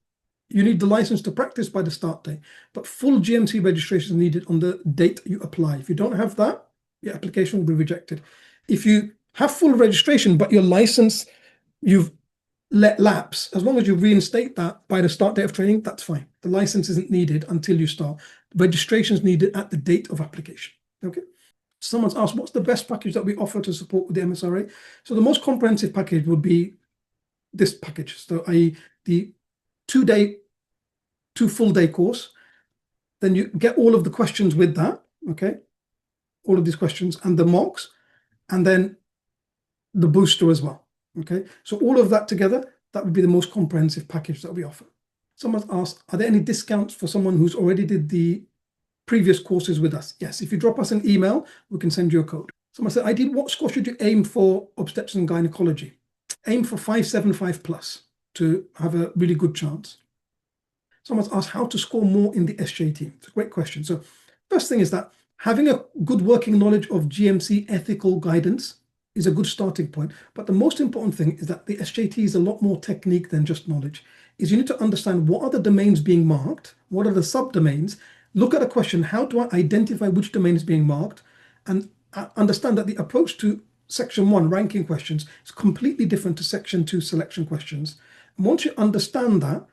you need the license to practice by the start date, but full GMC registration is needed on the date you apply. If you don't have that, your application will be rejected. If you have full registration, but your license you've let lapse, as long as you reinstate that by the start date of training, that's fine. The license isn't needed until you start. Registration is needed at the date of application. Okay. Someone's asked, what's the best package that we offer to support with the MSRA? So the most comprehensive package would be this package. So i.e. the 2 full day course, then you get all of the questions with that, okay? All of these questions and the mocks, and then the booster as well, okay? So all of that together, that would be the most comprehensive package that we offer. Someone's asked, are there any discounts for someone who's already did the previous courses with us? Yes, if you drop us an email, we can send you a code. Someone said, ideally, what score should you aim for obstetrics and gynecology? Aim for 575 plus to have a really good chance. Someone's asked how to score more in the SJT. It's a great question. So first thing is that having a good working knowledge of GMC ethical guidance is a good starting point. But the most important thing is that the SJT is a lot more technique than just knowledge. Is you need to understand what are the domains being marked, what are the subdomains, look at a question, how do I identify which domain is being marked, and understand that the approach to Section 1 ranking questions is completely different to Section 2 selection questions. And once you understand that,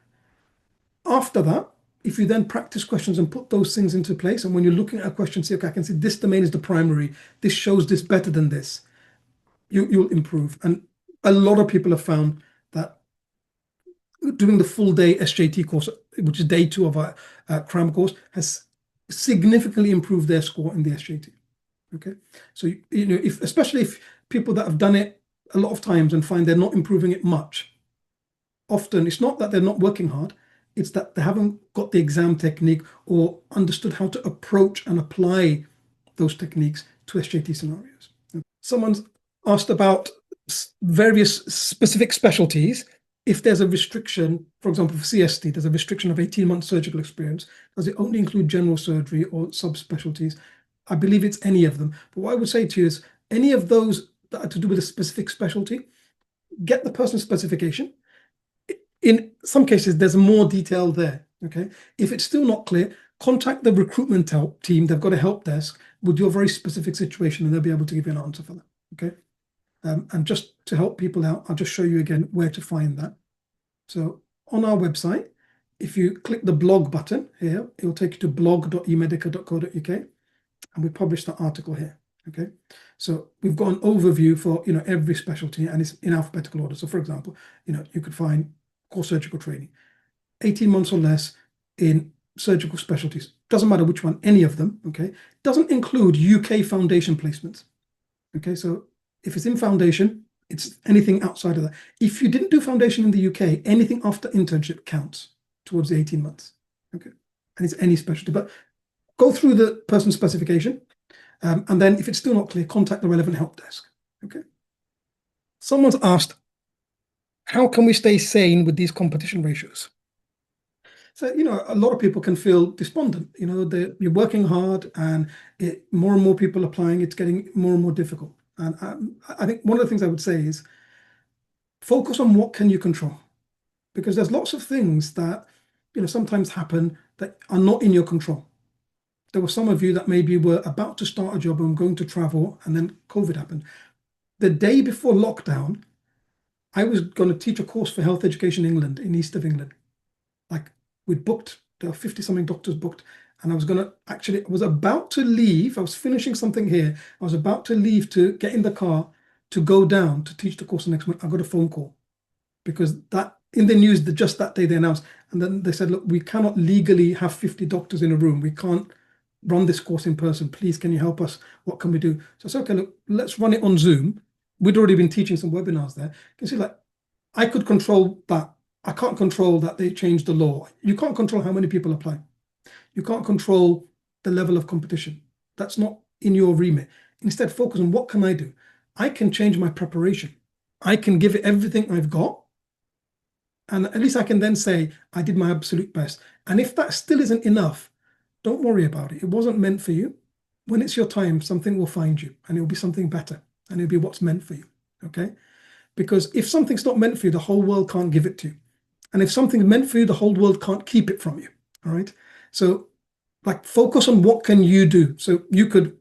after that, if you then practice questions and put those things into place, and when you're looking at a question, say, okay, I can see this domain is the primary, this shows this better than this, you'll improve. And a lot of people have found that doing the full day SJT course, which is day 2 of our cram course, has significantly improved their score in the SJT. Okay, so you know, especially if people that have done it a lot of times and find they're not improving it much, often it's not that they're not working hard, it's that they haven't got the exam technique or understood how to approach and apply those techniques to SJT scenarios. Someone's asked about various specific specialties. If there's a restriction, for example, for CST, there's a restriction of 18 months surgical experience. Does it only include general surgery or subspecialties? I believe it's any of them. But what I would say to you is any of those that are to do with a specific specialty, get the person's specification. In some cases, there's more detail there, okay? If it's still not clear, contact the recruitment team. They've got a help desk with your very specific situation, and they'll be able to give you an answer for that, okay? And just to help people out, I'll just show you again where to find that. So on our website, if you click the blog button here, it'll take you to blog.emedica.co.uk, and we publish that article here, okay? So we've got an overview for, you know, every specialty, and it's in alphabetical order. So for example, you know, you could find core surgical training, 18 months or less in surgical specialties. Doesn't matter which one, any of them, okay? Doesn't include UK foundation placements, okay? So if it's in foundation, it's anything outside of that. If you didn't do foundation in the UK, anything after internship counts towards the 18 months, okay? and it's any specialty. But go through the person's specification, and then if it's still not clear, contact the relevant help desk. Okay. Someone's asked, how can we stay sane with these competition ratios? So, a lot of people can feel despondent. You're working hard and more and more people applying, it's getting more and more difficult. And I think one of the things I would say is focus on what can you control, because there's lots of things that, sometimes happen that are not in your control. There were some of you that maybe were about to start a job and going to travel, and then COVID happened. The day before lockdown, I was going to teach a course for health education in England, in east of England. Like, we'd booked, there were 50 something doctors booked, and I was about to leave. I was finishing something here. I was about to leave to get in the car to go down to teach the course the next month. I got a phone call because that in the news, just that day they announced, and then they said, look, we cannot legally have 50 doctors in a room. We can't run this course in person. Please, can you help us? What can we do? So I said, okay, look, let's run it on Zoom. We'd already been teaching some webinars there. You can see, like, I could control that. I can't control that they changed the law. You can't control how many people apply. You can't control the level of competition. That's not in your remit. Instead, focus on what can I do? I can change my preparation. I can give it everything I've got. And at least I can then say, I did my absolute best. And if that still isn't enough, don't worry about it. It wasn't meant for you. When it's your time, something will find you, and it'll be something better, and it'll be what's meant for you. Okay? Because if something's not meant for you, the whole world can't give it to you. And if something's meant for you, the whole world can't keep it from you. All right. So, like, focus on what can you do. So you could,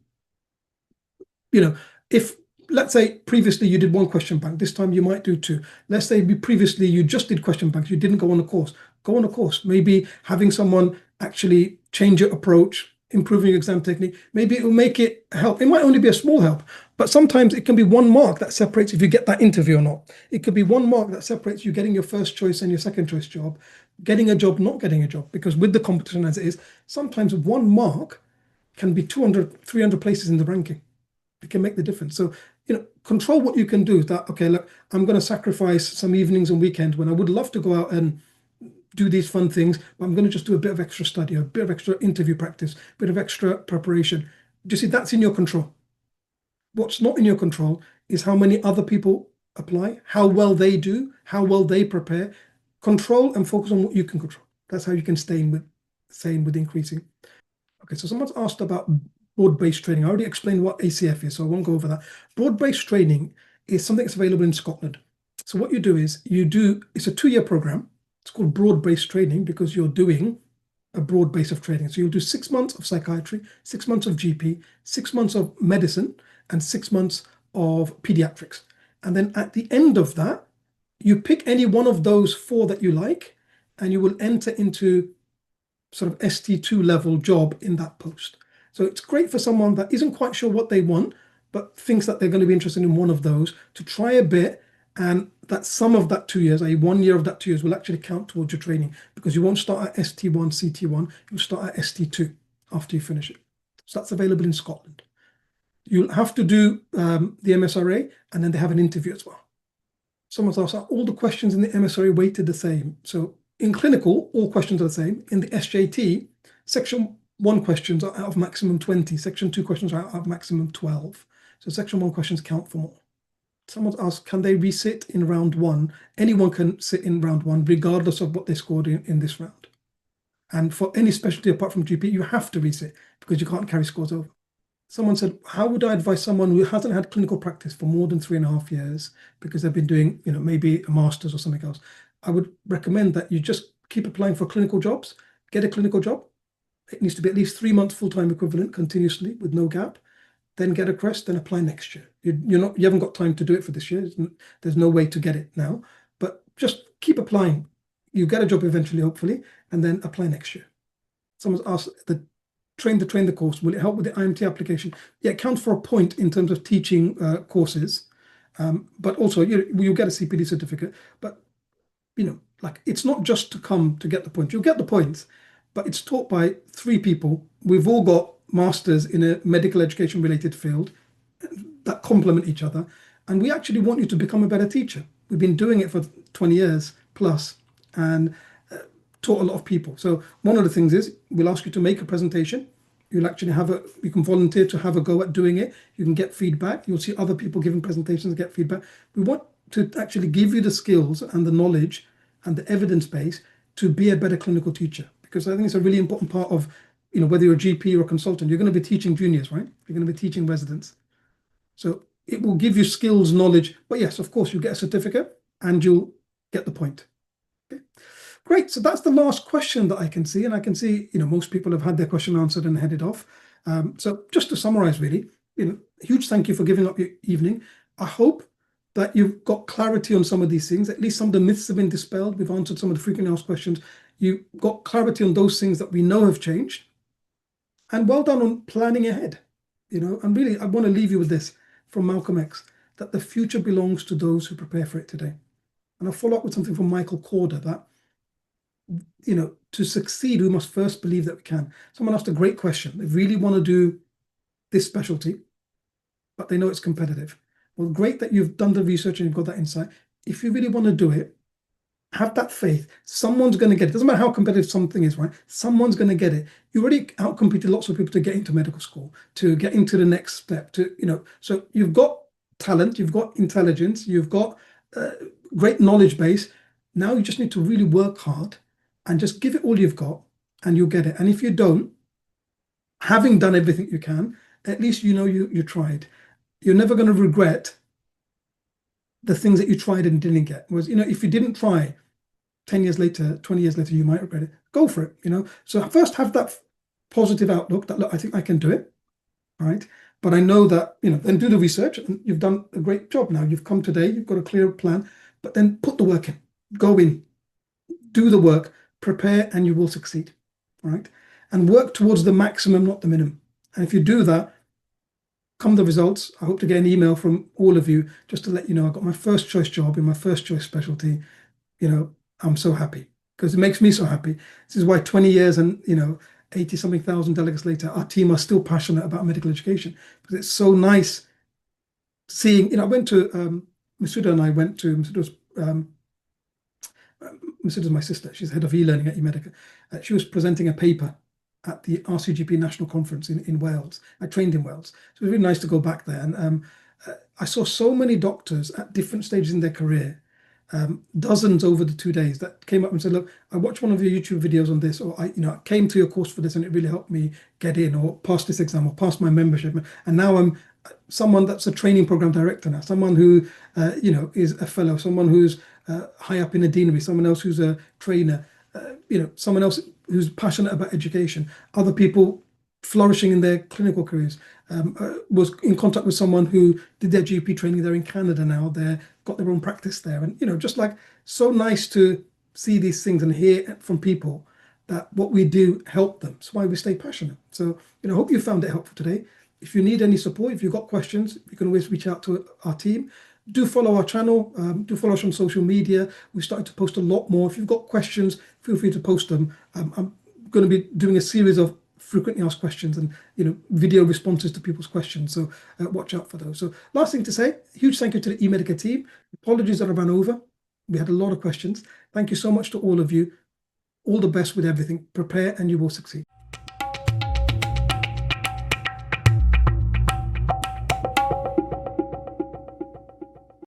if let's say previously you did one question bank, this time you might do two. Let's say previously you just did question banks, you didn't go on a course. Go on a course. Maybe having someone actually change your approach, improving your exam technique, maybe it will make it help. It might only be a small help, but sometimes it can be one mark that separates if you get that interview or not. It could be one mark that separates you getting your first choice and your second choice job, getting a job, not getting a job. Because with the competition as it is, sometimes one mark can be 200, 300 places in the ranking. It can make the difference. So, control what you can do. That, okay, look, I'm going to sacrifice some evenings and weekends when I would love to go out and do these fun things, but I'm going to just do a bit of extra study, a bit of extra interview practice, a bit of extra preparation. Do you see, that's in your control. What's not in your control is how many other people apply, how well they do, how well they prepare. Control and focus on what you can control. That's how you can stay sane with increasing. Okay, so someone's asked about broad-based training. I already explained what ACF is, so I won't go over that. Broad-based training is something that's available in Scotland. So what you do is it's a 2-year program. It's called broad-based training because you're doing a broad base of training. So you'll do 6 months of psychiatry, 6 months of GP, 6 months of medicine, and 6 months of pediatrics. And then at the end of that, you pick any one of those 4 that you like, and you will enter into sort of ST2 level job in that post. So it's great for someone that isn't quite sure what they want, but thinks that they're going to be interested in one of those, to try a bit, and that some of that 2 years, i.e. 1 year of that 2 years, will actually count towards your training, because you won't start at ST1, CT1, you'll start at ST2 after you finish it. So that's available in Scotland. You'll have to do the MSRA, and then they have an interview as well. Someone's asked, are all the questions in the MSRA weighted the same? So in clinical, all questions are the same. In the SJT, section 1 questions are out of maximum 20, section 2 questions are out of maximum 12. So section 1 questions count for more. Someone's asked, can they resit in round 1? Anyone can sit in round 1, regardless of what they scored in this round. And for any specialty apart from GP, you have to resit because you can't carry scores over. Someone said, how would I advise someone who hasn't had clinical practice for more than 3.5 years because they've been doing, maybe a master's or something else? I would recommend that you just keep applying for clinical jobs, get a clinical job. It needs to be at least 3 months full-time equivalent continuously with no gap. Then get a CREST, then apply next year. You haven't got time to do it for this year. There's no way to get it now, but just keep applying. You get a job eventually, hopefully, and then apply next year. Someone's asked, the train the course, will it help with the IMT application? Yeah, it counts for a point in terms of teaching courses, but also you'll get a CPD certificate. But like, it's not just to come to get the point. You'll get the points, but it's taught by 3 people. We've all got masters in a medical education related field that complement each other, and we actually want you to become a better teacher. We've been doing it for 20 years plus, and taught a lot of people. So one of the things is we'll ask you to make a presentation. You'll actually you can volunteer to have a go at doing it. You can get feedback. You'll see other people giving presentations and get feedback. We want to actually give you the skills and the knowledge and the evidence base to be a better clinical teacher, because I think it's a really important part of, whether you're a GP or a consultant, you're going to be teaching juniors, right? You're going to be teaching residents. So it will give you skills, knowledge, but yes, of course, you get a certificate and you'll get the point. Okay. Great. So that's the last question that I can see. And I can see, most people have had their question answered and headed off. So just to summarize, really, huge thank you for giving up your evening. I hope that you've got clarity on some of these things. At least some of the myths have been dispelled. We've answered some of the frequently asked questions. You got clarity on those things that we know have changed. And well done on planning ahead. And really, I want to leave you with this from Malcolm X, that the future belongs to those who prepare for it today. And I'll follow up with something from Michael Corder, that, to succeed, we must first believe that we can. Someone asked a great question. They really want to do this specialty, but they know it's competitive. Well, great that you've done the research and you've got that insight. If you really want to do it, have that faith. Someone's going to get it. Doesn't matter how competitive something is, right? Someone's going to get it. You already outcompeted lots of people to get into medical school, to get into the next step, so you've got talent, you've got intelligence, you've got great knowledge base. Now you just need to really work hard and just give it all you've got and you'll get it. And if you don't, having done everything you can, at least you tried. You're never going to regret the things that you tried and didn't get. Whereas, if you didn't try, 10 years later, 20 years later, you might regret it. Go for it, So first have that positive outlook that, look, I think I can do it, right? But I know that, then do the research, and you've done a great job now. You've come today, you've got a clear plan, but then put the work in, go in, do the work, prepare, and you will succeed, right? And work towards the maximum, not the minimum. And if you do that, come the results. I hope to get an email from all of you just to let you know I got my first choice job in my first choice specialty. I'm so happy because it makes me so happy. This is why 20 years and 80 something thousand delegates later, our team are still passionate about medical education, because it's so nice seeing. I went to Masuda, and I went to Masuda's my sister. She's head of e-learning at eMedica. She was presenting a paper at the RCGP National Conference in Wales. I trained in Wales. So it was really nice to go back there. And I saw so many doctors at different stages in their career, dozens over the 2 days, that came up and said, look, I watched one of your YouTube videos on this, or I came to your course for this and it really helped me get in, or pass this exam, or pass my membership. And now I'm someone that's a training program director now, someone who, is a fellow, someone who's high up in a deanery, someone else who's a trainer, someone else who's passionate about education, other people flourishing in their clinical careers. Was in contact with someone who did their GP training. They're in Canada now. They've got their own practice there. And, just like, so nice to see these things and hear from people that what we do help them. That's why we stay passionate. So, I hope you found it helpful today. If you need any support, if you've got questions, you can always reach out to our team. Do follow our channel. Do follow us on social media. We're starting to post a lot more. If you've got questions, feel free to post them. I'm going to be doing a series of frequently asked questions and video responses to people's questions. So watch out for those. So last thing to say, huge thank you to the eMedica team. Apologies that I ran over. We had a lot of questions. Thank you so much to all of you. All the best with everything. Prepare and you will succeed.